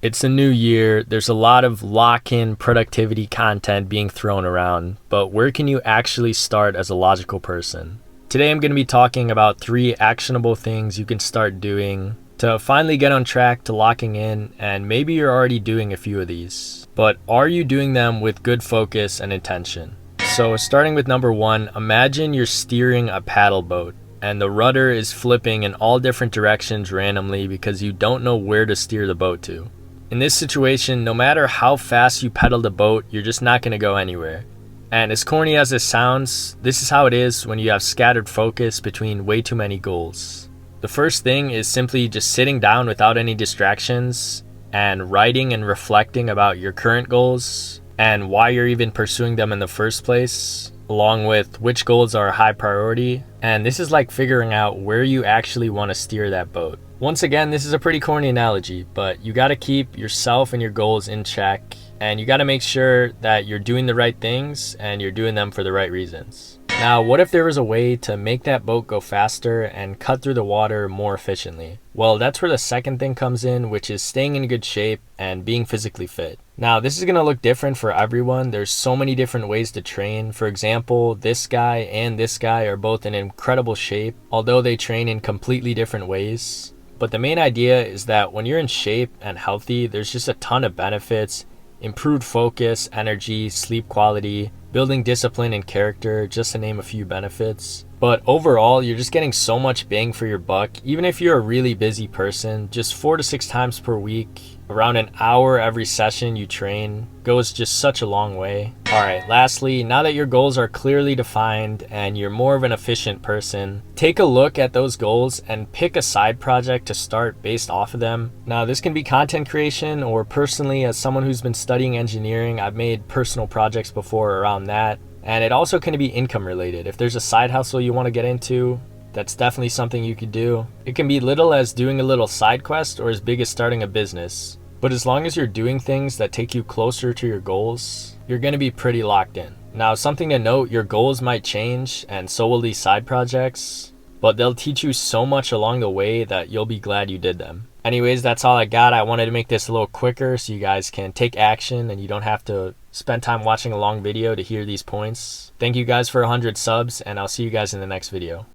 It's a new year. There's a lot of lock-in productivity content being thrown around, but where can you actually start as a logical person? Today I'm going to be talking about 3 actionable things you can start doing to finally get on track to locking in, and maybe you're already doing a few of these. But are you doing them with good focus and intention? So starting with number 1, imagine you're steering a paddle boat and the rudder is flipping in all different directions randomly because you don't know where to steer the boat to. In this situation, no matter how fast you pedal the boat, you're just not going to go anywhere. And as corny as this sounds, this is how it is when you have scattered focus between way too many goals. The first thing is simply just sitting down without any distractions and writing and reflecting about your current goals and why you're even pursuing them in the first place, along with which goals are a high priority. And this is like figuring out where you actually want to steer that boat. Once again, this is a pretty corny analogy, but you got to keep yourself and your goals in check, and you got to make sure that you're doing the right things and you're doing them for the right reasons. Now, what if there was a way to make that boat go faster and cut through the water more efficiently? Well, that's where the second thing comes in, which is staying in good shape and being physically fit. Now, this is going to look different for everyone. There's so many different ways to train. For example, this guy and this guy are both in incredible shape, although they train in completely different ways. But the main idea is that when you're in shape and healthy, there's just a ton of benefits: improved focus, energy, sleep quality, building discipline and character, just to name a few benefits. But overall, you're just getting so much bang for your buck. Even if you're a really busy person, just 4 to 6 times per week, around an hour every session you train, goes just such a long way. Alright, lastly, now that your goals are clearly defined and you're more of an efficient person, take a look at those goals and pick a side project to start based off of them. Now, this can be content creation, or personally, as someone who's been studying engineering, I've made personal projects before around that. And it also can be income related. If there's a side hustle you want to get into, that's definitely something you could do. It can be little as doing a little side quest or as big as starting a business. But as long as you're doing things that take you closer to your goals, you're going to be pretty locked in. Now, something to note, your goals might change and so will these side projects, but they'll teach you so much along the way that you'll be glad you did them. Anyways, that's all I got. I wanted to make this a little quicker so you guys can take action and you don't have to spend time watching a long video to hear these points. Thank you guys for 100 subs, and I'll see you guys in the next video.